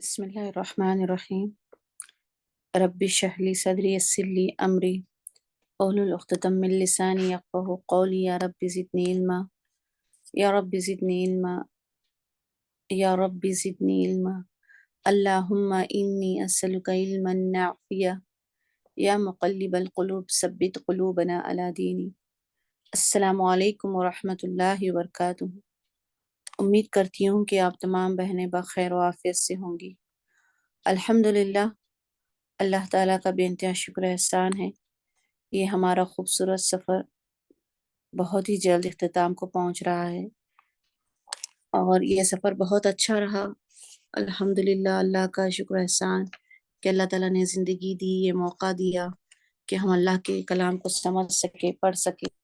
بسم الله الرحمن الرحيم. رب اشرح لي صدري يسر لي أمري واحلل عقدة من لساني يفقهوا قولي. يا رب زدني علما، يا رب زدني علما، يا رب زدني علما. اللهم إني أسألك علما نافعا يا مقلب القلوب ثبت قلوبنا على ديني. السلام علیکم ورحمۃ اللہ وبرکاتہ۔ امید کرتی ہوں کہ آپ تمام بہنیں بخیر و عافیت سے ہوں گی۔ الحمدللہ، اللہ تعالیٰ کا بے انتہا شکر احسان ہے، یہ ہمارا خوبصورت سفر بہت ہی جلد اختتام کو پہنچ رہا ہے اور یہ سفر بہت اچھا رہا۔ الحمدللہ، اللہ کا شکر احسان کہ اللہ تعالیٰ نے زندگی دی، یہ موقع دیا کہ ہم اللہ کے کلام کو سمجھ سکے، پڑھ سکے۔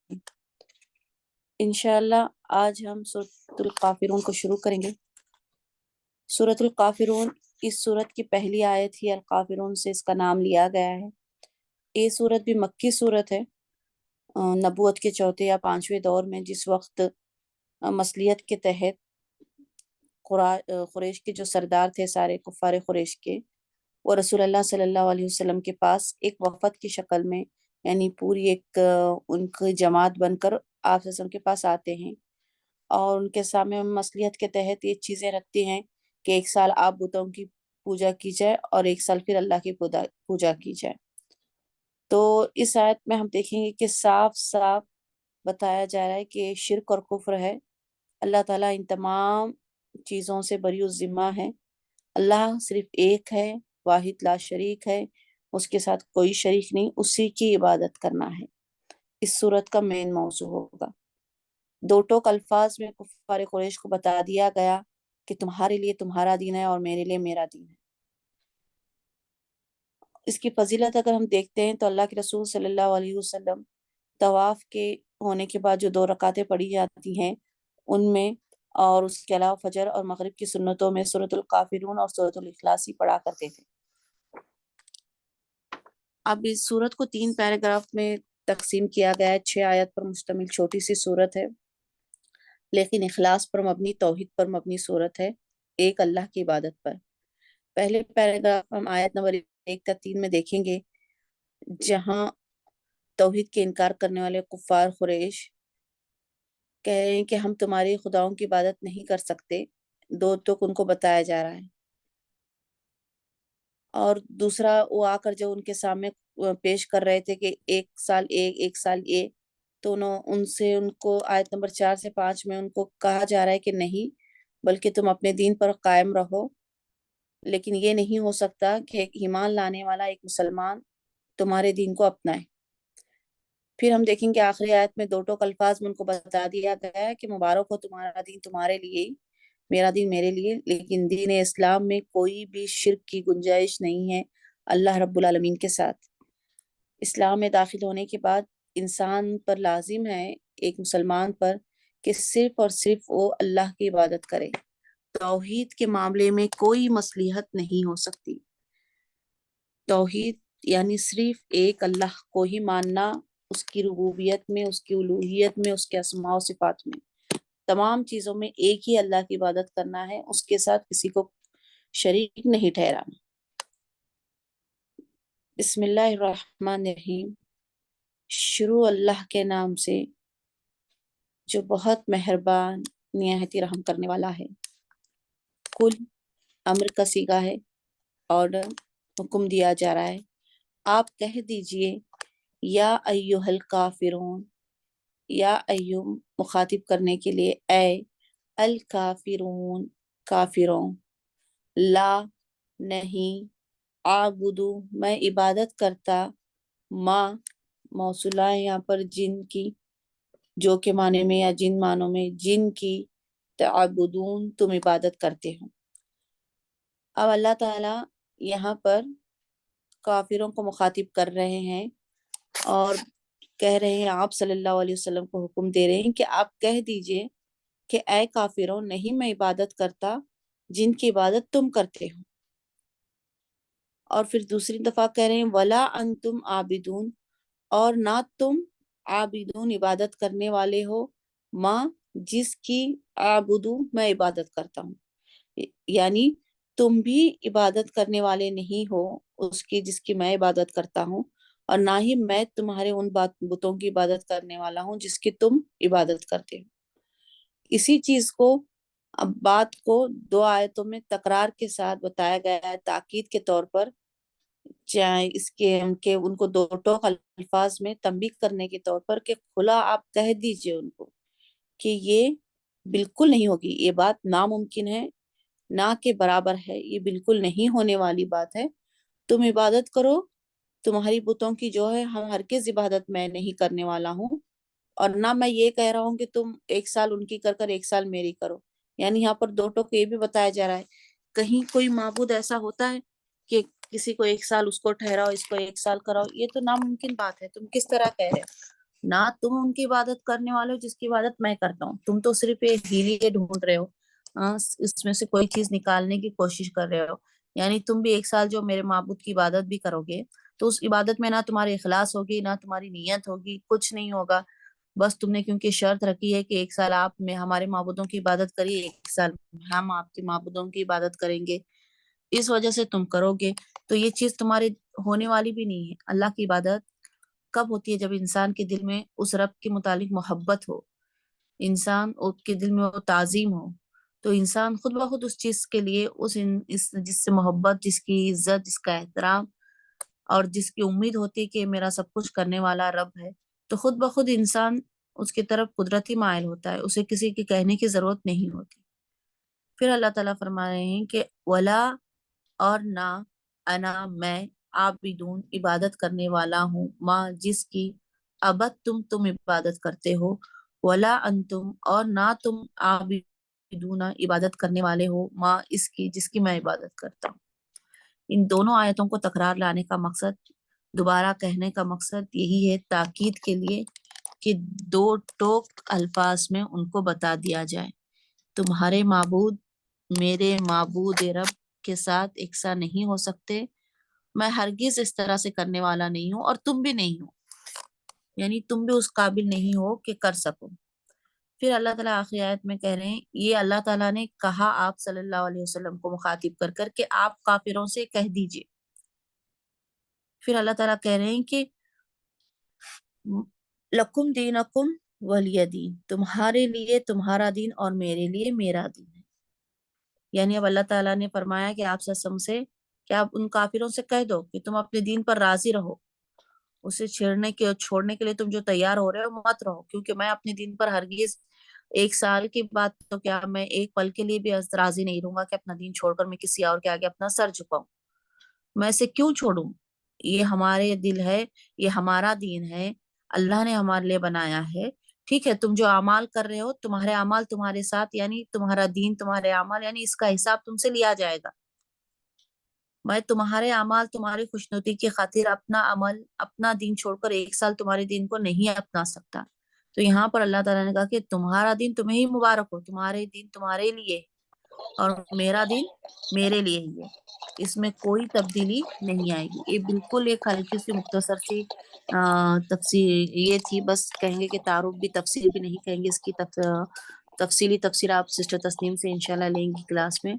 انشاءاللہ آج ہم سورۃ الکافرون کو شروع کریں گے۔ سورۃ الکافرون اس سورت کی پہلی آیت ہی الکافرون سے اس کا نام لیا گیا ہے۔ یہ سورت بھی مکی سورت ہے۔ نبوت کے چوتھے یا پانچویں دور میں جس وقت مصلیت کے تحت قریش کے جو سردار تھے، سارے کفار قریش کے، وہ رسول اللہ صلی اللہ علیہ وسلم کے پاس ایک وفد کی شکل میں، یعنی پوری ایک ان کی جماعت بن کر آپ صلی اللہ علیہ وسلم کے پاس آتے ہیں اور ان کے سامنے مصلیحت کے تحت یہ چیزیں رکھتے ہیں کہ ایک سال آپ بتوں کی پوجا کی جائے اور ایک سال پھر اللہ کی پوجا کی جائے۔ تو اس آیت میں ہم دیکھیں گے کہ صاف صاف بتایا جا رہا ہے کہ شرک اور کفر ہے۔ اللہ تعالیٰ ان تمام چیزوں سے بری الذمہ ہے۔ اللہ صرف ایک ہے، واحد لا شریک ہے، اس کے ساتھ کوئی شریک نہیں، اسی کی عبادت کرنا ہے۔ اس صورت کا مین موضوع ہوگا۔ دو ٹوک الفاظ میں کفار قریش کو بتا دیا گیا کہ تمہارے لیے تمہارا دین ہے اور میرے لیے میرا دین ہے۔ اس کی فضیلت اگر ہم دیکھتے ہیں تو اللہ کے رسول صلی اللہ علیہ وسلم طواف کے ہونے کے بعد جو 2 رکعتیں پڑھی جاتی ہیں ان میں، اور اس کے علاوہ فجر اور مغرب کی سنتوں میں سورۃ الکافرون اور سورۃ الاخلاص ہی پڑھا کرتے تھے۔ اب اس سورت کو 3 پیراگراف میں تقسیم کیا گیا ہے۔ 6 آیت پر مشتمل چھوٹی سی سورت ہے، لیکن اخلاص پر مبنی، توحید پر مبنی سورت ہے، ایک اللہ کی عبادت پر۔ پہلے پیراگراف ہم آیت نمبر 1 تا 3 میں دیکھیں گے، جہاں توحید کے انکار کرنے والے کفار قریش کہہ رہے ہیں کہ ہم تمہاری خداؤں کی عبادت نہیں کر سکتے۔ 2 تو ان کو بتایا جا رہا ہے، اور دوسرا وہ آ کر جو ان کے سامنے پیش کر رہے تھے کہ ایک سال ایک سال یہ، تو ان سے ان کو آیت نمبر 4 سے 5 میں ان کو کہا جا رہا ہے کہ نہیں، بلکہ تم اپنے دین پر قائم رہو، لیکن یہ نہیں ہو سکتا کہ ایک ایمان لانے والا ایک مسلمان تمہارے دین کو اپنائے۔ پھر ہم دیکھیں گے آخری آیت میں 2 ٹوک الفاظ میں ان کو بتا دیا گیا ہے کہ مبارک ہو تمہارا دین تمہارے لیے، میرا دین میرے لیے، لیکن دین اسلام میں کوئی بھی شرک کی گنجائش نہیں ہے اللہ رب العالمین کے ساتھ۔ اسلام میں داخل ہونے کے بعد انسان پر لازم ہے، ایک مسلمان پر، کہ صرف اور صرف وہ اللہ کی عبادت کرے۔ توحید کے معاملے میں کوئی مصلحت نہیں ہو سکتی۔ توحید یعنی صرف ایک اللہ کو ہی ماننا، اس کی ربوبیت میں، اس کی الوہیت میں، اس کے اسماء و صفات میں، تمام چیزوں میں ایک ہی اللہ کی عبادت کرنا ہے، اس کے ساتھ کسی کو شریک نہیں ٹھہرانا۔ بسم اللہ الرحمن الرحیم، شروع اللہ کے نام سے جو بہت مہربان نہایت رحم کرنے والا ہے۔ کل امر کا صیغہ ہے، آرڈر، حکم دیا جا رہا ہے۔ آپ کہہ دیجئے یا ایھا الکافرون، یا ایو مخاطب کرنے کے لیے، اے الکافرون کافروں، لا نہیں، اعبدو میں عبادت کرتا، ما موصولہ ہے یہاں پر جن کی، جو کے معنی میں یا جن معنوں میں، جن کی، تعبدون تم عبادت کرتے ہو۔ اب اللہ تعالیٰ یہاں پر کافروں کو مخاطب کر رہے ہیں اور کہہ رہے ہیں، آپ صلی اللہ علیہ وسلم کو حکم دے رہے ہیں کہ آپ کہہ دیجئے کہ اے کافروں، نہیں میں عبادت کرتا جن کی عبادت تم کرتے ہو۔ اور پھر دوسری دفعہ کہہ رہے ہیں ولا انتم عابدون، اور نہ تم عابدون عبادت کرنے والے ہو، ماں جس کی اعبدو میں عبادت کرتا ہوں، یعنی تم بھی عبادت کرنے والے نہیں ہو اس کی جس کی میں عبادت کرتا ہوں، اور نہ ہی میں تمہارے ان بتوں کی عبادت کرنے والا ہوں جس کی تم عبادت کرتے ہو۔ اسی چیز کو، اب بات کو دو آیتوں میں تکرار کے ساتھ بتایا گیا ہے تاکید کے طور پر، چاہے اس کے ان کو دو ٹوک الفاظ میں تنبیہ کرنے کے طور پر کہ کھلا آپ کہہ دیجئے ان کو کہ یہ بالکل نہیں ہوگی، یہ بات ناممکن ہے، نہ کے برابر ہے، یہ بالکل نہیں ہونے والی بات ہے۔ تم عبادت کرو، تمہاری بتوں کی جو ہے ہم ہرگز عبادت میں نہیں کرنے والا ہوں، اور نہ میں یہ کہہ رہا ہوں کہ تم ایک سال ان کی کر کر ایک سال میری کرو۔ یعنی یہاں پر دو ٹوک یہ بھی بتایا جا رہا ہے، کہیں کوئی معبود ایسا ہوتا ہے کہ کسی کو ایک سال اس کو ٹھہراؤ، اس کو ایک سال کراؤ، یہ تو ناممکن بات ہے۔ تم کس طرح کہہ رہے ہو؟ نہ تم ان کی عبادت کرنے والے ہو جس کی عبادت میں کرتا ہوں، تم تو صرف ایک ہیلی ڈھونڈ رہے ہو، اس میں سے کوئی چیز نکالنے کی کوشش کر رہے ہو۔ یعنی تم بھی ایک سال جو میرے معبود کی عبادت بھی کرو گے تو اس عبادت میں نہ تمہاری اخلاص ہوگی، نہ تمہاری نیت ہوگی، کچھ نہیں ہوگا۔ بس تم نے کیونکہ شرط رکھی ہے کہ ایک سال آپ میں ہمارے معبودوں کی عبادت کریے، ایک سال ہم آپ کے معبودوں کی عبادت کریں گے، اس وجہ سے تم کرو گے، تو یہ چیز تمہارے ہونے والی بھی نہیں ہے۔ اللہ کی عبادت کب ہوتی ہے؟ جب انسان کے دل میں اس رب کے متعلق محبت ہو، انسان کے دل میں وہ تعظیم ہو، تو انسان خود بخود اس چیز کے لیے جس سے محبت، جس کی عزت، جس کا احترام اور جس کی امید ہوتی ہے کہ میرا سب کچھ کرنے والا رب ہے، تو خود بخود انسان اس کی طرف قدرتی مائل ہوتا ہے، اسے کسی کے کہنے کی ضرورت نہیں ہوتی۔ پھر اللہ تعالیٰ فرما رہے ہیں کہ ولا، اور نہ، انا میں، عابدون عبادت کرنے والا ہوں، ماں جس کی ابد تم عبادت کرتے ہو، ولا انتم اور نہ تم عابدون عبادت کرنے والے ہو، ماں اس کی جس کی میں عبادت کرتا ہوں۔ ان دونوں آیتوں کو تکرار لانے کا مقصد، دوبارہ کہنے کا مقصد یہی ہے، تاکید کے لیے کہ دو ٹوک الفاظ میں ان کو بتا دیا جائے، تمہارے معبود میرے معبود رب کے ساتھ یکساں نہیں ہو سکتے، میں ہرگز اس طرح سے کرنے والا نہیں ہوں، اور تم بھی نہیں ہو، یعنی تم بھی اس قابل نہیں ہو کہ کر سکو۔ پھر اللہ تعالیٰ آخری آیت میں کہہ رہے ہیں، یہ اللہ تعالیٰ نے کہا آپ صلی اللہ علیہ وسلم کو مخاطب کر کر کہ آپ کافروں سے کہہ دیجئے۔ پھر اللہ تعالیٰ کہہ رہے ہیں کہ لکم دینکم ولی دین، تمہارے لیے تمہارا دین اور میرے لیے میرا دین ہے۔ یعنی اب اللہ تعالیٰ نے فرمایا کہ آپ سسم سے کہ آپ ان کافروں سے کہہ دو کہ تم اپنے دین پر راضی رہو، اسے چھیڑنے کے اور چھوڑنے کے لیے تم جو تیار ہو رہے ہو مت رہو، کیونکہ میں اپنے دین پر ہرگز ایک سال کی بات تو کیا، میں ایک پل کے لیے بھی راضی نہیں رہوں گا کہ اپنا دین چھوڑ کر میں کسی اور کے آگے اپنا سر جھکاؤں۔ میں اسے کیوں چھوڑوں؟ یہ ہمارے دل ہے، یہ ہمارا دین ہے، اللہ نے ہمارے لیے بنایا ہے۔ ٹھیک ہے، تم جو اعمال کر رہے ہو، تمہارے اعمال تمہارے ساتھ، یعنی تمہارا دین تمہارے اعمال، یعنی اس کا حساب تم سے لیا جائے گا۔ میں تمہارے اعمال، تمہاری خوشنودی کی خاطر اپنا عمل، اپنا دین چھوڑ کر ایک سال تمہارے دین کو نہیں اپنا سکتا۔ تو یہاں پر اللہ تعالیٰ نے کہا کہ تمہارا دین تمہیں ہی مبارک ہو، تمہارے دین تمہارے لیے اور میرا دین میرے لیے ہی ہے، اس میں کوئی تبدیلی نہیں آئے گی۔ یہ بالکل ایک ہلکی سی مختصر سی تفسیر یہ تھی، بس کہیں گے کہ تعارف بھی، تفسیر بھی نہیں کہیں گے، اس کی تفصیلی تفسیر آپ سسٹر تسنیم سے انشاءاللہ لیں گی کلاس میں۔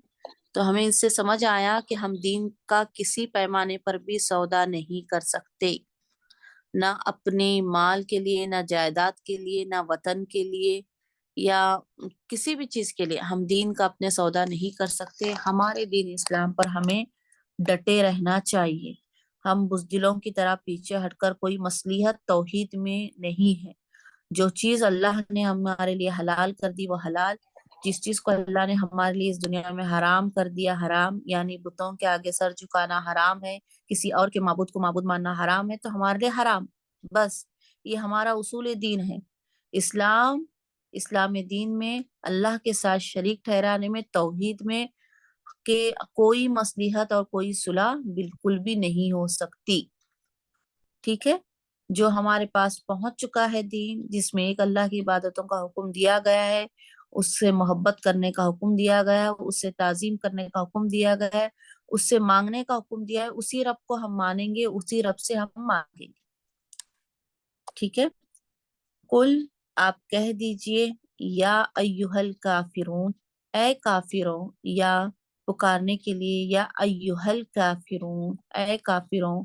تو ہمیں اس سے سمجھ آیا کہ ہم دین کا کسی پیمانے پر بھی سودا نہیں کر سکتے، نہ اپنے مال کے لیے، نہ جائیداد کے لیے، نہ وطن کے لیے، یا کسی بھی چیز کے لیے ہم دین کا اپنے سودا نہیں کر سکتے۔ ہمارے دین اسلام پر ہمیں ڈٹے رہنا چاہیے، ہم بزدلوں کی طرح پیچھے ہٹ کر، کوئی مصلحت توحید میں نہیں ہے۔ جو چیز اللہ نے ہمارے لیے حلال کر دی وہ حلال، جس چیز کو اللہ نے ہمارے لیے اس دنیا میں حرام کر دیا حرام، یعنی بتوں کے آگے سر جھکانا حرام ہے، کسی اور کے معبود کو معبود ماننا حرام ہے، تو ہمارے لیے حرام، بس یہ ہمارا اصول دین ہے۔ اسلام دین میں اللہ کے ساتھ شریک ٹھہرانے میں، توحید میں کہ کوئی مصلحت اور کوئی صلح بالکل بھی نہیں ہو سکتی۔ ٹھیک ہے، جو ہمارے پاس پہنچ چکا ہے دین، جس میں ایک اللہ کی عبادتوں کا حکم دیا گیا ہے، اس سے محبت کرنے کا حکم دیا گیا ہے، اس سے تعظیم کرنے کا حکم دیا گیا ہے، اس سے مانگنے کا حکم دیا ہے، اسی رب کو ہم مانیں گے، اسی رب سے ہم مانگیں گے۔ ٹھیک ہے، کل آپ کہہ دیجئے، یا ایھا الکافرون، اے کافروں، یا پکارنے کے لیے، یا ایہل کافرون، اے کافروں،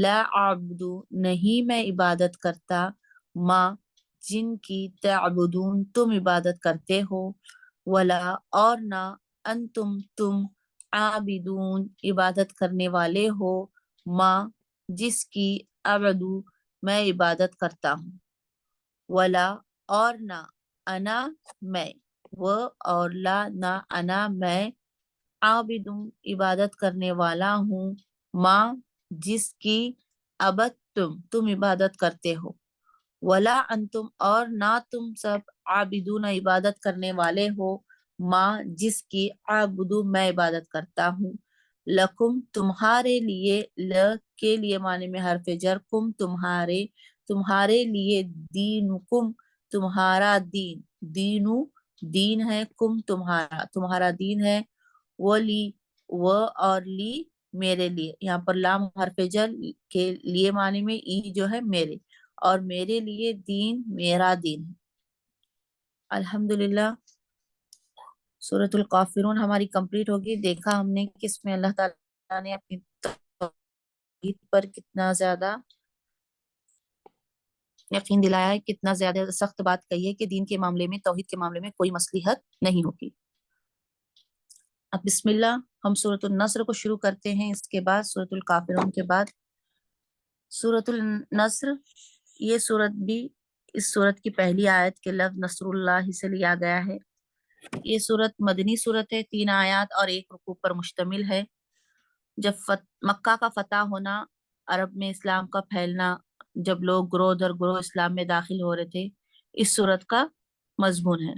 لا اعبدو، نہیں میں عبادت کرتا، ما، جن کی تعبدون تم عبادت کرتے ہو، ولا، اور نہ، انتم تم، عابدون عبادت کرنے والے ہو، ما، جس کی اعبدو میں عبادت کرتا ہوں، ولا، اور نہ، انا میں، وہ، اور لا، نہ، انا میں، عابدون عبادت کرنے والا ہوں، ماں، جس کی ابد تم عبادت کرتے ہو، ولا انتم، اور نہ تم سب، عابدون عبادت کرنے والے ہو، ماں، جس کی عابدو میں عبادت کرتا ہوں، لکم تمہارے لیے، کے لیے معنی میں حرف جر، کم تمہارے لیے، دینکم تمہارا دین، دینو دین ہے، کم تمہارا دین ہے، ولی، اور لی میرے لیے، یہاں پر لام حرف جر کے لیے معنی میں ای جو ہے میرے، اور میرے لیے دین میرا دین ہے۔ الحمدللہ سورۃ الکافرون ہماری کمپلیٹ ہوگی۔ دیکھا ہم نے کہ اس میں اللہ تعالیٰ نے اپنی توحید پر کتنا زیادہ یقین دلایا ہے، کتنا زیادہ سخت بات کہی ہے کہ دین کے معاملے میں، توحید کے معاملے میں کوئی مصلحت نہیں ہوگی۔ اب بسم اللہ ہم سورۃ النصر کو شروع کرتے ہیں، اس کے بعد سورۃ الکافرون کے بعد سورۃ النصر۔ یہ سورت بھی اس سورت کی پہلی آیت کے لفظ نصر اللہ سے لیا گیا ہے۔ یہ سورت مدنی سورت ہے، 3 آیات اور 1 رکوع پر مشتمل ہے۔ جب مکہ کا فتح ہونا، عرب میں اسلام کا پھیلنا، جب لوگ گروہ در گروہ اسلام میں داخل ہو رہے تھے، اس سورت کا مضمون ہے۔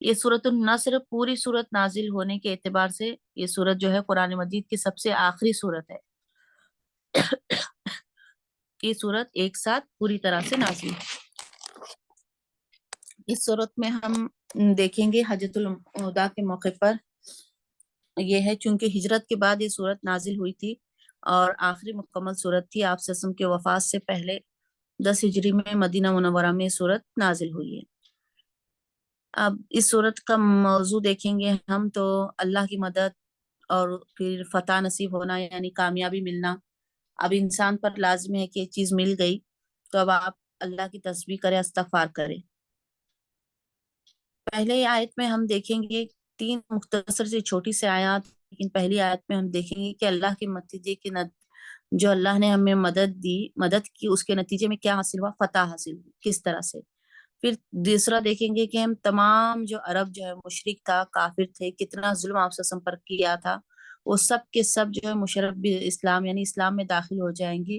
یہ سورۃ النصر پوری سورت نازل ہونے کے اعتبار سے یہ سورت جو ہے قرآن مجید کی سب سے آخری سورت ہے۔ یہ سورت ایک ساتھ پوری طرح سے نازل ہے۔ اس سورت میں ہم دیکھیں گے حجۃ الوداع کے موقع پر یہ ہے، چونکہ ہجرت کے بعد یہ سورت نازل ہوئی تھی اور آخری مکمل سورت تھی، آپ صلی اللہ علیہ وسلم کے وفات سے پہلے 10 ہجری میں مدینہ منورہ میں سورت نازل ہوئی ہے۔ اب اس سورت کا موضوع دیکھیں گے ہم تو اللہ کی مدد اور پھر فتح نصیب ہونا، یعنی کامیابی ملنا۔ اب انسان پر لازم ہے کہ یہ چیز مل گئی تو اب آپ اللہ کی تسبیح کریں، استغفار کریں۔ پہلے آیت میں ہم دیکھیں گے 3 مختصر سی چھوٹی سی آیات، لیکن پہلی آیت میں ہم دیکھیں گے کہ اللہ کے نتیجے کی جو اللہ نے ہمیں مدد کی، اس کے نتیجے میں کیا حاصل ہوا، فتح حاصل ہوئی، کس طرح سے۔ پھر دوسرا دیکھیں گے کہ ہم تمام جو عرب جو ہے مشرک تھا، کافر تھے، کتنا ظلم آپ سے پر کیا تھا، وہ سب کے سب جو ہے مشرف اسلام یعنی اسلام میں داخل ہو جائیں گے۔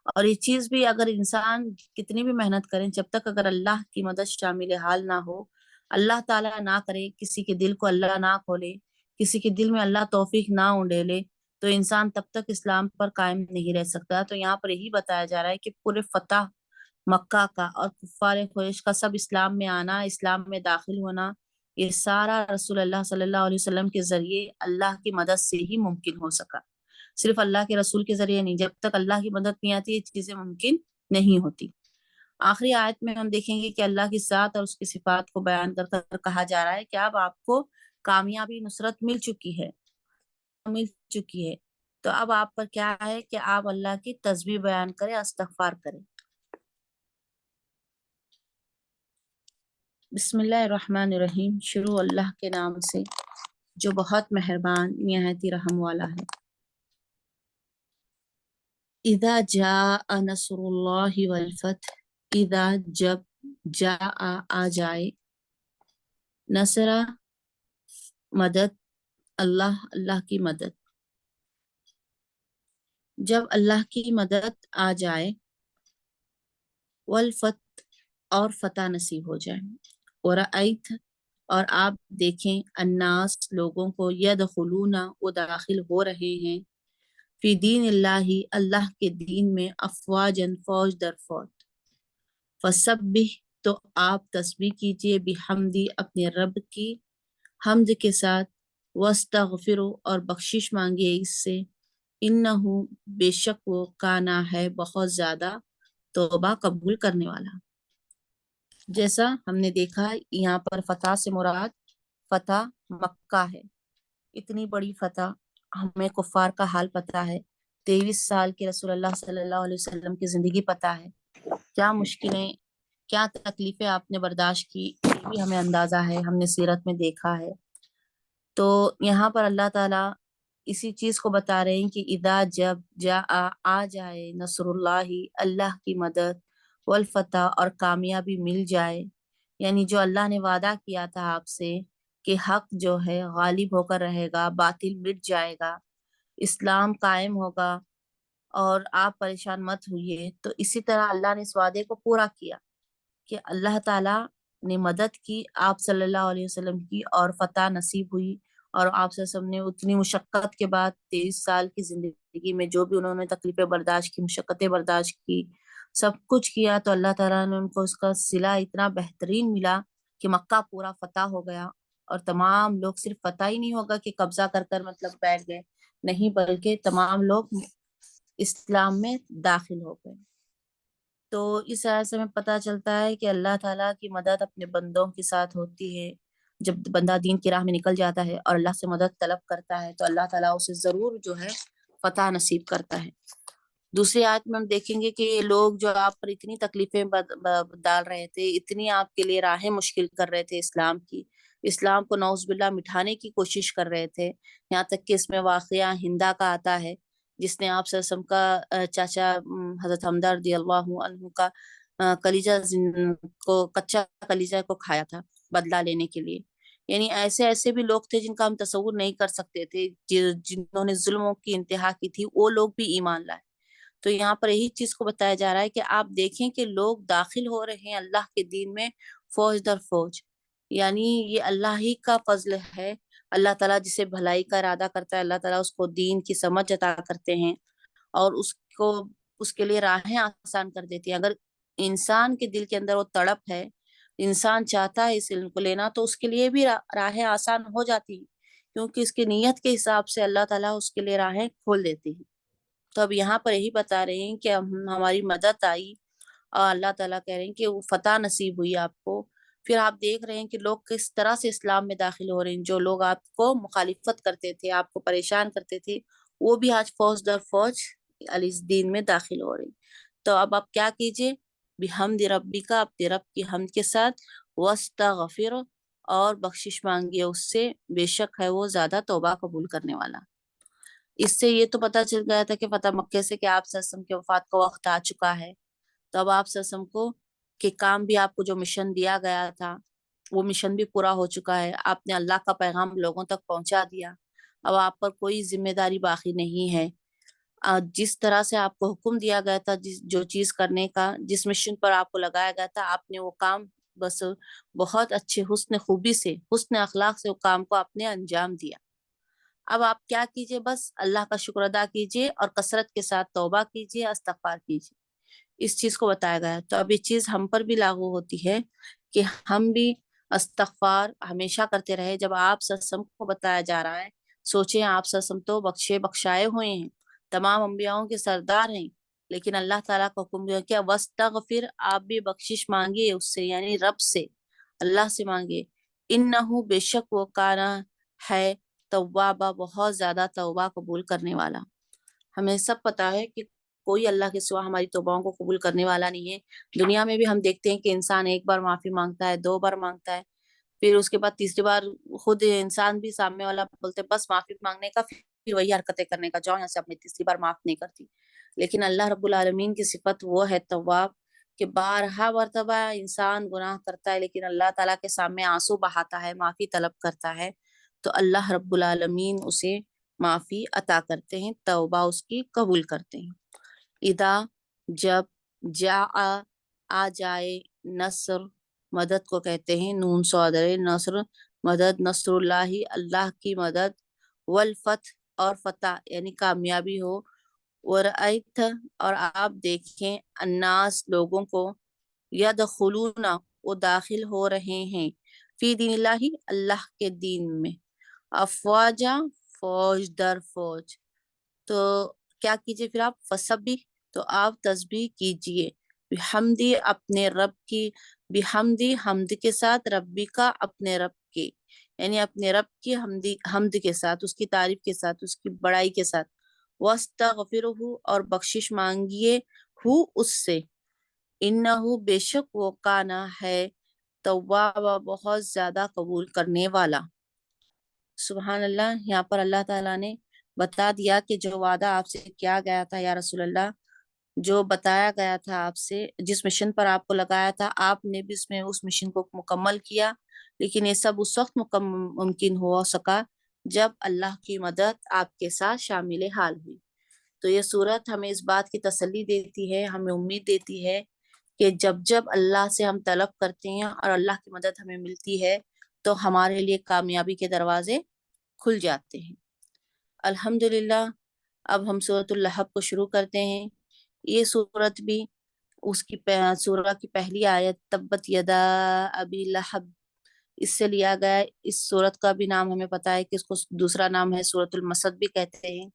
اور یہ چیز بھی اگر انسان کتنی بھی محنت کریں، جب تک اگر اللہ کی مدد شامل حال نہ ہو، اللہ تعالیٰ نہ کرے، کسی کے دل کو اللہ نہ کھولے، کسی کے دل میں اللہ توفیق نہ اونڈیلے، تو انسان تب تک اسلام پر قائم نہیں رہ سکتا۔ تو یہاں پر یہی بتایا جا رہا ہے کہ پورے فتح مکہ کا اور کفار قریش کا سب اسلام میں آنا، اسلام میں داخل ہونا، یہ سارا رسول اللہ صلی اللہ علیہ وسلم کے ذریعے اللہ کی مدد سے ہی ممکن ہو سکا۔ صرف اللہ کے رسول کے ذریعے نہیں، جب تک اللہ کی مدد نہیں آتی یہ چیزیں ممکن نہیں ہوتی۔ آخری آیت میں ہم دیکھیں گے کہ اللہ کی ذات اور اس کی صفات کو بیان کر کر کہا جا رہا ہے کہ اب آپ کو کامیابی، نصرت مل چکی ہے۔ تو اب آپ پر کیا ہے کہ آپ اللہ کی تسبیح بیان کریں، استغفار کریں۔ بسم اللہ الرحمن الرحیم، شروع اللہ کے نام سے جو بہت مہربان نہایت ہی رحم والا ہے۔ اذا جاء نصر اللہ والفتح، اذا جب، جاء آ جائے، نصر مدد، اللہ کی مدد، جب اللہ کی مدد آ جائے، والفتح اور فتح نصیب ہو جائے، ورأیت اور آپ دیکھیں، الناس لوگوں کو، یدخلون وہ داخل ہو رہے ہیں، فی دین اللہ اللہ کے دین میں، افواجن فوج در فوج، فسبح تو آپ تسبیح کیجئے، بحمدی اپنے رب کی حمد کے ساتھ، واستغفروا اور بخشش مانگیے اس سے، انہو بے شک وہ، کانا ہے بہت زیادہ، توبہ قبول کرنے والا۔ جیسا ہم نے دیکھا یہاں پر فتح سے مراد فتح مکہ ہے، اتنی بڑی فتح، ہمیں کفار کا حال پتہ ہے، 23 سال کے رسول اللہ صلی اللہ علیہ وسلم کی زندگی پتہ ہے، کیا مشکلیں کیا تکلیفیں آپ نے برداشت کی، یہ بھی ہمیں اندازہ ہے، ہم نے سیرت میں دیکھا ہے۔ تو یہاں پر اللہ تعالیٰ اسی چیز کو بتا رہے ہیں کہ اذا جب آ جائے نصر اللہ، اللہ کی مدد، والفتح اور کامیابی مل جائے، یعنی جو اللہ نے وعدہ کیا تھا آپ سے کہ حق جو ہے غالب ہو کر رہے گا، باطل مٹ جائے گا، اسلام قائم ہوگا، اور آپ پریشان مت ہوئیے، تو اسی طرح اللہ نے اس وعدے کو پورا کیا کہ اللہ تعالیٰ نے مدد کی آپ صلی اللہ علیہ وسلم کی، اور فتح نصیب ہوئی، اور آپ صلی اللہ علیہ وسلم نے اتنی مشقت کے بعد 23 سال کی زندگی میں جو بھی انہوں نے تکلیفیں برداشت کی، مشقتیں برداشت کی، سب کچھ کیا، تو اللہ تعالیٰ نے ان کو اس کا صلہ اتنا بہترین ملا کہ مکہ پورا فتح ہو گیا، اور تمام لوگ صرف فتح ہی نہیں ہوگا کہ قبضہ کر کر مطلب بیٹھ گئے، نہیں بلکہ تمام لوگ اسلام میں داخل ہو گئے۔ تو اس طرح سے ہمیں پتہ چلتا ہے کہ اللہ تعالیٰ کی مدد اپنے بندوں کے ساتھ ہوتی ہے۔ جب بندہ دین کی راہ میں نکل جاتا ہے اور اللہ سے مدد طلب کرتا ہے تو اللہ تعالیٰ اسے ضرور جو ہے فتح نصیب کرتا ہے۔ دوسری آیت میں ہم دیکھیں گے کہ یہ لوگ جو آپ پر اتنی تکلیفیں ڈال رہے تھے، اتنی آپ کے لیے راہیں مشکل کر رہے تھے اسلام کی، اسلام کو نعوذ باللہ مٹھانے کی کوشش کر رہے تھے، یہاں تک کہ اس میں واقعہ ہندا کا آتا ہے جس نے آپ صلی اللہ علیہ وسلم کا چاچا حضرت حمزہ رضی اللہ عنہ کا کلیجہ کو کچا کلیجہ کو کھایا تھا بدلہ لینے کے لیے۔ یعنی ایسے بھی لوگ تھے جن کا ہم تصور نہیں کر سکتے تھے، جنہوں نے ظلموں کی انتہا کی تھی، وہ لوگ بھی ایمان لائے۔ تو یہاں پر یہی چیز کو بتایا جا رہا ہے کہ آپ دیکھیں کہ لوگ داخل ہو رہے ہیں اللہ کے دین میں فوج در فوج، یعنی یہ اللہ ہی کا فضل ہے۔ اللہ تعالیٰ جسے بھلائی کا ارادہ کرتا ہے، اللہ تعالیٰ اس کو دین کی سمجھ عطا کرتے ہیں، اور اس کے لیے راہیں آسان کر دیتی ہیں۔ اگر انسان کے دل کے اندر وہ تڑپ ہے، انسان چاہتا ہے اس علم کو لینا، تو اس کے لیے بھی راہیں آسان ہو جاتی ہیں، کیونکہ اس کی نیت کے حساب سے اللہ تعالیٰ اس کے لیے راہیں کھول دیتی ہیں۔ تو اب یہاں پر یہی بتا رہے ہیں کہ ہماری مدد آئی، اور اللہ تعالیٰ کہہ رہے ہیں کہ وہ فتح نصیب ہوئی آپ کو۔ پھر آپ دیکھ رہے ہیں کہ لوگ کس طرح سے اسلام میں داخل ہو رہے ہیں، جو لوگ آپ کو مخالفت کرتے تھے، آپ کو پریشان کرتے تھے، وہ بھی آج فوج در فوج علی دین میں داخل ہو رہے ہیں۔ تو اب آپ کیا کیجئے، بحمد ربی کا، اپنے رب کی حمد کے ساتھ، واستغفر، اور بخشش مانگیے اس سے، بے شک ہے وہ زیادہ توبہ قبول کرنے والا۔ اس سے یہ تو پتہ چل گیا تھا کہ فتح مکہ سے کہ آپ صلی اللہ علیہ وسلم کے وفات کا وقت آ چکا ہے، تو اب آپ صلی اللہ علیہ وسلم کو کہ کام بھی آپ کو جو مشن دیا گیا تھا وہ مشن بھی پورا ہو چکا ہے، آپ نے اللہ کا پیغام لوگوں تک پہنچا دیا، اب آپ پر کوئی ذمہ داری باقی نہیں ہے۔ جس طرح سے آپ کو حکم دیا گیا تھا، جو چیز کرنے کا، جس مشن پر آپ کو لگایا گیا تھا، آپ نے وہ کام بس بہت اچھے حسن خوبی سے، حسن اخلاق سے وہ کام کو آپ نے انجام دیا۔ اب آپ کیا کیجئے، بس اللہ کا شکر ادا کیجئے، اور کثرت کے ساتھ توبہ کیجئے، استغفار کیجئے، اس چیز کو بتایا گیا ہے۔ تو اب یہ چیز ہم پر بھی لاگو ہوتی ہے کہ ہم بھی استغفار ہمیشہ کرتے رہے۔ جب آپ صلی اللہ علیہ وسلم کو بتایا جا رہا ہے، سوچیں آپ صلی اللہ علیہ وسلم تو بخشے بخشائے ہوئے ہیں، تمام انبیاؤں کے سردار ہیں، لیکن اللہ تعالیٰ کا حکم دیا کیا، واستغفر، آپ بھی بخشش مانگیے اس سے، یعنی رب سے، اللہ سے مانگیے، انہو، بے شک وہ کانا ہے، توابہ، بہت زیادہ توبہ قبول کرنے والا۔ ہمیں سب پتا ہے کہ کوئی اللہ کے سوا ہماری توباؤں کو قبول کرنے والا نہیں ہے۔ دنیا میں بھی ہم دیکھتے ہیں کہ انسان ایک بار معافی مانگتا ہے، 2 بار مانگتا ہے، پھر اس کے بعد تیسری بار خود انسان بھی، سامنے والا بولتے بس معافی مانگنے کا، پھر وہی حرکتیں کرنے کا، جاؤ یہاں سے، اپنی تیسری بار معاف نہیں کرتی۔ لیکن اللہ رب العالمین کی صفت وہ ہے تواب، کہ بارہا مرتبہ انسان گناہ کرتا ہے لیکن اللہ تعالیٰ کے سامنے آنسو بہاتا ہے، معافی طلب کرتا ہے، تو اللہ رب العالمین اسے معافی عطا کرتے ہیں، توبہ اس کی قبول کرتے ہیں۔ اذا، جب، جاء، آ جائے، نصر، مدد کو کہتے ہیں، نون صادر، نصر، مدد، نصر اللہ، اللہ کی مدد، والفتح، اور فتح یعنی کامیابی ہو، ورأیت، اور آپ دیکھیں، الناس، لوگوں کو، یدخلون، وہ داخل ہو رہے ہیں، فی دین اللہ، اللہ کے دین میں، افواجا، فوج در فوج۔ تو کیا کیجئے پھر آپ، فسبح، تو آپ تسبیح کیجئے، بحمدی، اپنے رب کی، بحمدی، حمد کے ساتھ، ربی کا، اپنے رب کی، یعنی اپنے رب کی حمد کے ساتھ، اس کی تعریف کے ساتھ، اس کی بڑائی کے ساتھ، وَاسْتَغْفِرُهُ اور بخشش مانگیے اس سے، انہو بے شک وہ کانا ہے توابا بہت زیادہ قبول کرنے والا۔ سبحان اللہ، یہاں پر اللہ تعالیٰ نے بتا دیا کہ جو وعدہ آپ سے کیا گیا تھا یا رسول اللہ، جو بتایا گیا تھا آپ سے، جس مشن پر آپ کو لگایا تھا، آپ نے بھی اس مشن کو مکمل کیا، لیکن یہ سب اس وقت ممکن ہو سکا جب اللہ کی مدد آپ کے ساتھ شامل حال ہوئی۔ تو یہ صورت ہمیں اس بات کی تسلی دیتی ہے، ہمیں امید دیتی ہے کہ جب جب اللہ سے ہم طلب کرتے ہیں اور اللہ کی مدد ہمیں ملتی ہے تو ہمارے لیے کامیابی کے دروازے کھل جاتے ہیں۔ الحمدللہ، اب ہم سورۃ اللہب کو شروع کرتے ہیں۔ یہ سورت بھی اس کی سورہ کی پہلی آیت تبت یدا ابی لہب، اس سے لیا گیا ہے۔ اس سورت کا بھی نام ہمیں پتا ہے کہ اس کو دوسرا نام ہے سورۃ المسد بھی کہتے ہیں،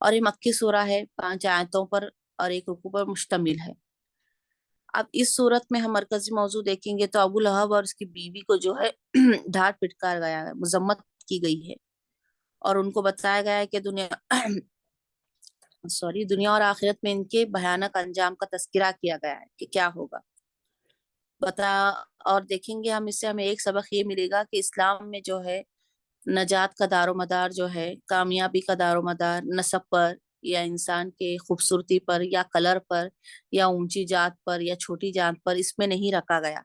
اور یہ مکی سورہ ہے، 5 آیتوں پر اور 1 رکوع پر مشتمل ہے۔ اب اس صورت میں ہم مرکزی موضوع دیکھیں گے تو ابو لہب اور اس کی بیوی کو جو ہے ڈھاٹ پٹکار گیا ہے، مذمت کی گئی ہے، اور ان کو بتایا گیا ہے کہ دنیا اور آخرت میں ان کے بھیانک انجام کا تذکرہ کیا گیا ہے کہ کیا ہوگا اور دیکھیں گے ہم اس سے ہمیں ایک سبق یہ ملے گا کہ اسلام میں جو ہے نجات کا دار و مدار جو ہے، کامیابی کا دار و مدار نسب پر یا انسان کے خوبصورتی پر یا کلر پر یا اونچی ذات پر یا چھوٹی ذات پر اس میں نہیں رکھا گیا،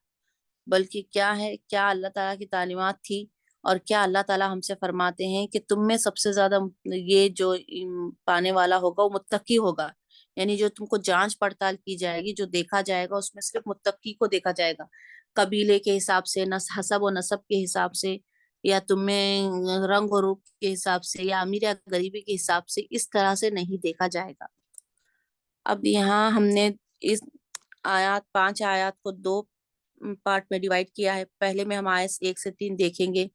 بلکہ کیا اللہ تعالیٰ کی تعلیمات تھی، اور کیا اللہ تعالیٰ ہم سے فرماتے ہیں کہ تم میں سب سے زیادہ یہ جو پانے والا ہوگا وہ متقی ہوگا، یعنی جو تم کو جانچ پڑتال کی جائے گی، جو دیکھا جائے گا اس میں صرف متقی کو دیکھا جائے گا، قبیلے کے حساب سے، حسب و نسب کے حساب سے، یا تمہیں رنگ و روپ کے حساب سے، یا امیر یا غریبی کے حساب سے، اس طرح سے نہیں دیکھا جائے گا۔ اب یہاں ہم نے اس 5 آیات کو 2 پارٹ میں ڈیوائیڈ کیا ہے۔ پہلے میں ہم آیت 1 سے 3 دیکھیں گے،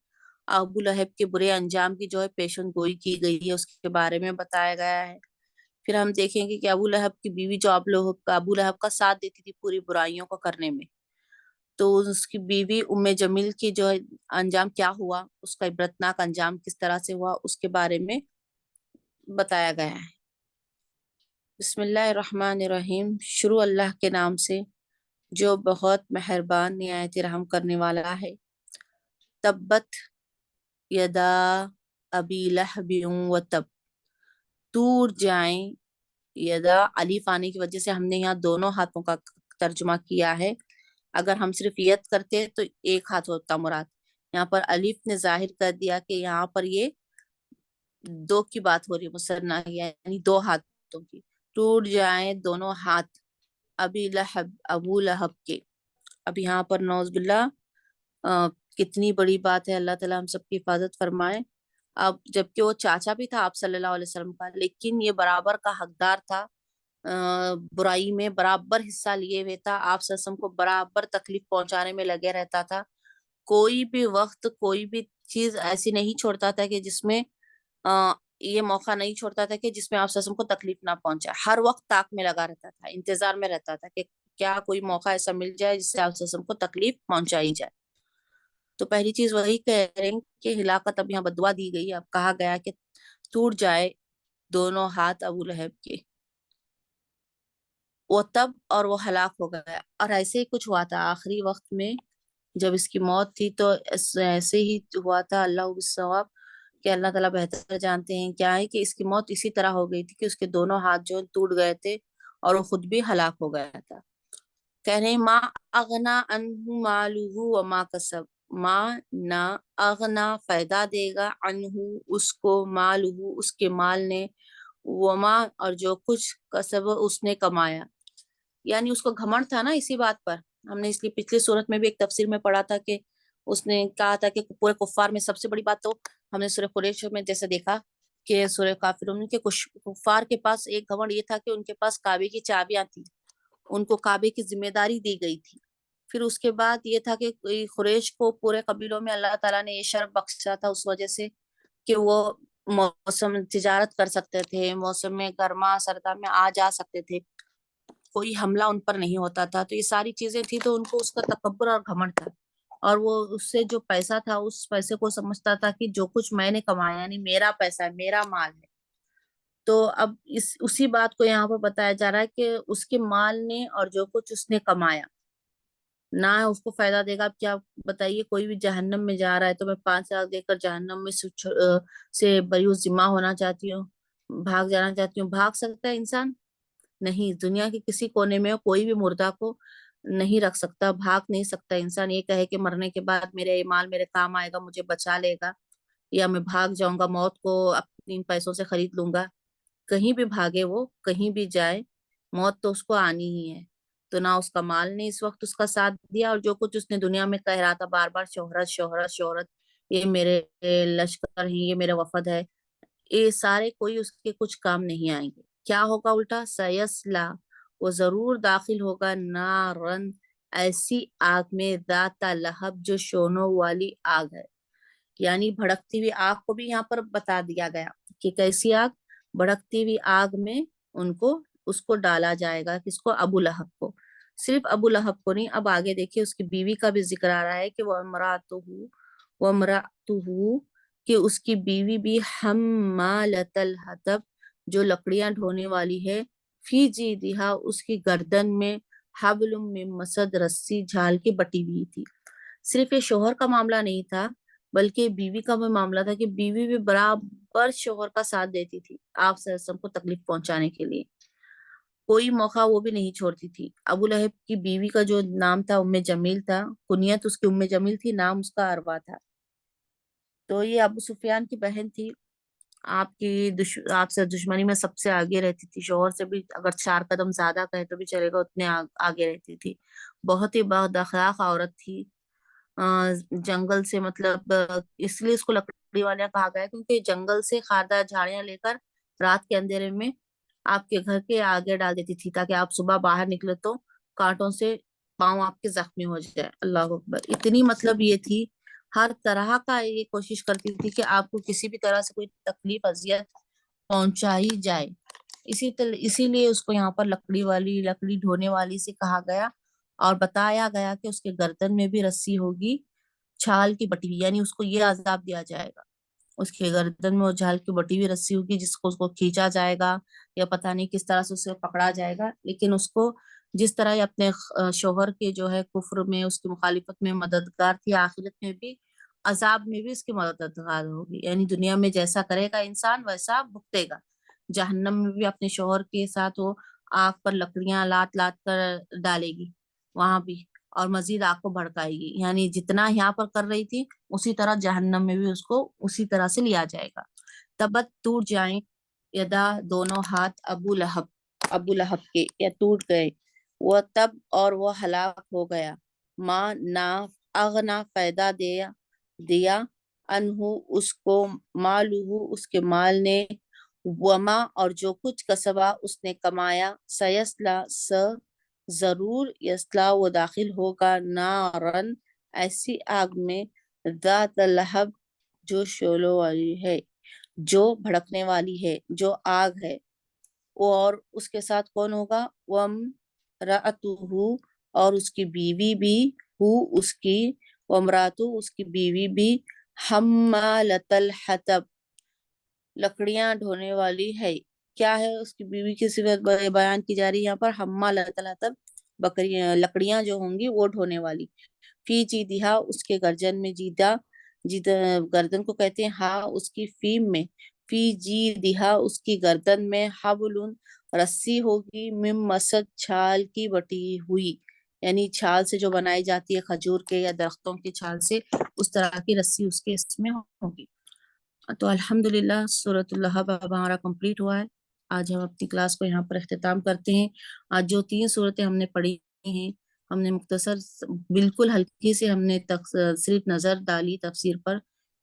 ابو لہب کے برے انجام کی جو ہے پیشن گوئی کی گئی ہے، اس کے بارے میں بتایا گیا ہے۔ پھر ہم دیکھیں گے کہ ابو لہب کی بیوی جو ابو لہب کا ساتھ دیتی تھی پوری برائیوں کو کرنے میں، تو اس کی بیوی ام جمیل کی جو انجام کیا ہوا، اس کا عبرتناک انجام کس طرح سے ہوا، اس کے بارے میں بتایا گیا ہے۔ بسم اللہ الرحمن الرحیم، شروع اللہ کے نام سے جو بہت مہربان نہایت رحم کرنے والا ہے۔ تبت یدا ابی لہب و تب، ٹوٹ جائیں، یدا الف آنے کی وجہ سے ہم نے یہاں دونوں ہاتھوں کا ترجمہ کیا ہے، اگر ہم صرف ید کرتے تو ایک ہاتھ ہوتا مراد، یہاں پر الف نے ظاہر کر دیا کہ یہاں پر یہ 2 کی بات ہو رہی ہے، مثنیٰ یعنی 2 ہاتھوں کی، ٹوٹ جائیں دونوں ہاتھ ابو لہب کے۔ اب یہاں پر نعوذ باللہ کتنی بڑی بات ہے، اللہ تعالیٰ ہم سب کی حفاظت فرمائے۔ اب جبکہ وہ چاچا بھی تھا آپ صلی اللہ علیہ وسلم کا، لیکن یہ برابر کا حقدار تھا، برائی میں برابر حصہ لیے ہوئے تھا، آپ صلی اللہ علیہ وسلم کو برابر تکلیف پہنچانے میں لگے رہتا تھا، کوئی بھی وقت کوئی بھی چیز ایسی نہیں چھوڑتا تھا کہ جس میں یہ موقع نہیں چھوڑتا تھا کہ جس میں آپ صلی اللہ علیہ وسلم کو تکلیف نہ پہنچائے، ہر وقت طاق میں لگا رہتا تھا، انتظار میں رہتا تھا کہ کیا کوئی موقع ایسا مل جائے جس سے آپ صلی اللہ علیہ وسلم کو تکلیف پہنچائی جائے۔ تو پہلی چیز وہی کہہ رہے ہیں کہ ہلاکت، اب یہاں بدعا دی گئی، اب کہا گیا کہ ٹوٹ جائے دونوں ہاتھ ابو لہب کے، وہ تب اور وہ ہلاک ہو گیا۔ اور ایسے ہی کچھ ہوا تھا آخری وقت میں جب اس کی موت تھی، تو ایسے ہی ہوا تھا، اللہ بالصواب، کہ اللہ تعالیٰ بہتر جانتے ہیں کیا ہے، کہ اس کی موت اسی طرح ہو گئی تھی کہ اس کے دونوں ہاتھ جو ٹوٹ گئے تھے اور وہ خود بھی ہلاک ہو گیا تھا۔ کہہ رہے ہیں ما اغنا عنہ مالہ وما کسب، ما نہ اغنا فائدہ دے گا عنہ اس کو، مالہ اس کے مال نے، وما اور جو کچھ کسب اس نے کمایا، یعنی اس کو گھمنڈ تھا نا اسی بات پر، ہم نے اس لیے پچھلی صورت میں بھی ایک تفسیر میں پڑھا تھا کہ اس نے کہا تھا کہ پورے کفار میں سب سے بڑی بات، تو ہم نے سورہ قریش میں جیسے دیکھا کہ سورہ کافرون کے کفار کے پاس ایک گھمنڈ یہ تھا کہ ان کے پاس کعبے کی چابیاں تھیں، ان کو کعبے کی ذمہ داری دی گئی تھی۔ پھر اس کے بعد یہ تھا کہ قریش کو پورے قبیلوں میں اللہ تعالیٰ نے یہ شرف بخشا تھا اس وجہ سے کہ وہ موسم تجارت کر سکتے تھے، موسم میں گرما سردا میں آ جا سکتے تھے، کوئی حملہ ان پر نہیں ہوتا تھا، تو یہ ساری چیزیں تھی، تو ان کو اس کا تکبر اور گھمنڈ تھا۔ اور وہ اس سے جو پیسہ تھا اس پیسے کو سمجھتا تھا کہ جو کچھ میں نے کمایا یعنی میرا پیسہ ہے، میرا مال ہے. تو اب اسی بات کو یہاں پر بتایا جا رہا ہے کہ اس کے مال نے اور جو کچھ اس نے کمایا نہ اس کو فائدہ دے گا. اب کیا بتائیے، کوئی بھی جہنم میں جا رہا ہے تو میں 5 لاکھ دے کر جہنم میں سے بری ذمہ ہونا چاہتی ہوں، بھاگ جانا چاہتی ہوں. بھاگ سکتا ہے انسان؟ نہیں. دنیا کے کسی کونے میں کوئی بھی مردہ کو نہیں رکھ سکتا، بھاگ نہیں سکتا انسان. یہ کہے کہ مرنے کے بعد میرے مال میرے کام آئے گا، مجھے بچا لے گا، یا میں بھاگ جاؤں گا، موت کو اپنے پیسوں سے خرید لوں گا. کہیں بھی بھاگے، وہ کہیں بھی جائے، موت تو اس کو آنی ہی ہے. تو نہ اس کا مال نے اس وقت اس کا ساتھ دیا، اور جو کچھ اس نے دنیا میں کہہ رہا تھا بار بار، شہرت شہرت شہرت، یہ میرے لشکر ہیں، یہ میرا وفد ہے، یہ سارے کوئی اس کے کچھ کام نہیں آئیں گے. کیا ہوگا الٹا؟ سیسلا، وہ ضرور داخل ہوگا، نارن، ایسی آگ میں، ذات لہب، جو شونوں والی آگ ہے. یعنی بھڑکتی ہوئی آگ کو بھی یہاں پر بتا دیا گیا کہ کیسی آگ، بھڑکتی ہوئی آگ میں اس کو ڈالا جائے گا. کس کو؟ ابو لہب کو. صرف ابو لہب کو نہیں، اب آگے دیکھیے اس کی بیوی کا بھی ذکر آ رہا ہے کہ وَامْرَأَتُهُ، کہ اس کی بیوی بھی حمالۃ الحطب، جو لکڑیاں ڈھونے والی ہے، فی جیدہا، اس کی گردن میں، حبل من مسد، رسی جھال کی بٹی ہوئی تھی. صرف یہ شوہر کا معاملہ نہیں تھا بلکہ بیوی کا بھی معاملہ تھا کہ بیوی بھی برابر شوہر کا ساتھ دیتی تھی آپ صلی اللہ علیہ وسلم کو تکلیف پہنچانے کے لیے. کوئی موقع وہ بھی نہیں چھوڑتی تھی. ابو لہب کی بیوی کا جو نام تھا ام جمیل تھا، کنیت اس کی ام جمیل تھی، نام اس کا اروا تھا. تو یہ ابو سفیان کی بہن تھی. آپ سے دشمنی میں سب سے آگے رہتی تھی، شوہر سے بھی اگر 4 قدم زیادہ کہے تو بھی چلے گا، اتنے آگے رہتی تھی. بہت ہی بد اخلاق عورت تھی. جنگل سے مطلب اس لیے اس کو لکڑی والا کہا گیا کیونکہ جنگل سے خاردار جھاڑیاں لے کر رات کے اندھیرے میں آپ کے گھر کے آگے ڈال دیتی تھی تاکہ آپ صبح باہر نکلے تو کانٹوں سے پاؤں آپ کے زخمی ہو جائے. اللہ اکبر. اتنی مطلب یہ تھی، ہر طرح کا یہ کوشش کرتی تھی کہ آپ کو کسی بھی طرح سے کوئی تکلیف اذیت پہنچائی جائے. اسی لیے اس کو یہاں پر لکڑی ڈھونے والی سے کہا گیا، اور بتایا گیا کہ اس کے گردن میں بھی رسی ہوگی چھال کی بٹی ہوئی، یعنی اس کو یہ عذاب دیا جائے گا. اس کے گردن میں وہ چھال کی بٹی ہوئی رسی ہوگی جس کو اس کو کھینچا جائے گا، یا پتہ نہیں کس طرح سے اسے پکڑا جائے گا. لیکن اس کو جس طرح یہ اپنے شوہر کے جو ہے کفر میں، اس کی مخالفت میں مددگار تھی، آخرت میں بھی عذاب میں بھی اس کی مددگار ہوگی. یعنی دنیا میں جیسا کرے گا انسان ویسا بھگتے گا. جہنم میں بھی اپنے شوہر کے ساتھ وہ آگ پر لکڑیاں لات لات کر ڈالے گی وہاں بھی، اور مزید آگ کو بھڑکائے گی. یعنی جتنا یہاں پر کر رہی تھی اسی طرح جہنم میں بھی اس کو اسی طرح سے لیا جائے گا. تبت، ٹوٹ جائیں، یدا، دونوں ہاتھ، ابو لہب کے، یا ٹوٹ گئے، وہ تب، اور وہ ہلاک ہو گیا، ماں، نہ، اغنا، فائدہ دیا انہو، اس کو، مالہ، اس کے مال نے، وما، اور جو کچھ کسبا اس نے کمایا، سیسلا، ضرور، یسلا، وہ داخل ہوگا، نارن، ایسی آگ میں، ذات لہب، جو شعلوں والی ہے، جو بھڑکنے والی ہے، جو آگ ہے. اور اس کے ساتھ کون ہوگا؟ وَامْرَأَتُهُ، اور اس کی بیوی بھی، اس کی، وَامْرَأَتُهُ، اس کی بیوی بھی، حمالۃ الحطب، لکڑیاں ڈھونے والی ہے. کیا ہے اس کی بیوی کی صفت بیان کی جا رہی ہے یہاں پر؟ حمالۃ الحطب، لکڑیاں جو ہوں گی وہ ڈھونے والی. فی جیدہا، اس کے گردن میں، گردن کو کہتے ہیں، ہاں اس کی فیم میں، فی جیدہا، اس کی گردن میں، حبل، رسی ہوگی، من مسد، چھال کی بٹی ہوئی. یعنی چھال سے جو بنائی جاتی ہے کھجور کے یا درختوں کی چھال سے، اس طرح کی رسی اس میں ہوگی. تو الحمدللہ سورۃ اللہب اب ہمارا کمپلیٹ ہوا ہے. آج ہم اپنی کلاس کو یہاں پر اختتام کرتے ہیں. آج جو 3 صورتیں ہم نے پڑھی ہیں، ہم نے مختصر بالکل ہلکی سے ہم نے صرف نظر ڈالی تفسیر پر.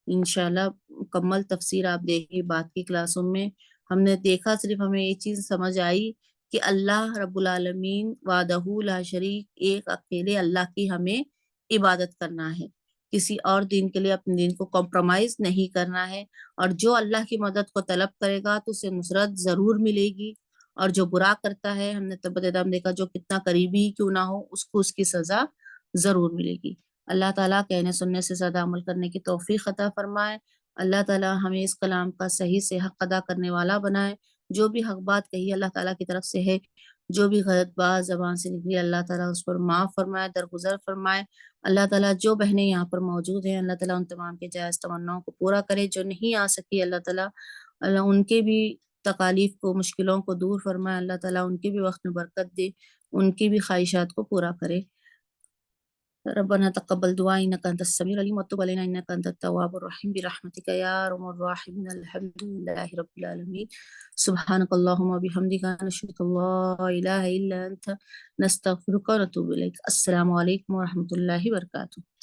انشاءاللہ مکمل تفسیر آپ دیکھیں بعد کی کلاسوں میں. ہم نے دیکھا، صرف ہمیں یہ چیز سمجھ آئی کہ اللہ رب العالمین وحدہ لا شریک، ایک اکیلے اللہ کی ہمیں عبادت کرنا ہے. کسی اور دین کے لیے اپنے دین کو کمپرومائز نہیں کرنا ہے. اور جو اللہ کی مدد کو طلب کرے گا تو اسے نصرت ضرور ملے گی، اور جو برا کرتا ہے، ہم نے تبت دیکھا، جو کتنا قریبی ہی کیوں نہ ہو، اس کو اس کی سزا ضرور ملے گی. اللہ تعالیٰ کہنے سننے سے زیادہ عمل کرنے کی توفیق عطا فرمائے۔ اللہ تعالیٰ ہمیں اس کلام کا صحیح سے حق ادا کرنے والا بنائے۔ جو بھی حق بات کہی اللہ تعالیٰ کی طرف سے ہے، جو بھی غلط بات زبان سے نکلی اللہ تعالیٰ اس پر معاف فرمائے، درگزر فرمائے۔ اللہ تعالیٰ جو بہنیں یہاں پر موجود ہیں اللہ تعالیٰ ان تمام کے جائز تمناؤں کو پورا کرے۔ جو نہیں آ سکی اللہ تعالیٰ ان کے بھی تکالیف کو، مشکلوں کو دور فرمائے۔ اللہ تعالیٰ ان کے بھی وقت میں برکت دے، ان کی بھی خواہشات کو پورا کرے۔ ربنا تقبل دعاء انك انت السميع العليم وتب علينا انك انت التواب الرحيم برحمتك يا ارحم الراحمين الحمد لله رب العالمين سبحانك اللهم وبحمدك نشهد ان لا اله الا انت نستغفرك ونتوب اليك۔ السلام علیکم ورحمۃ اللہ وبرکاتہ۔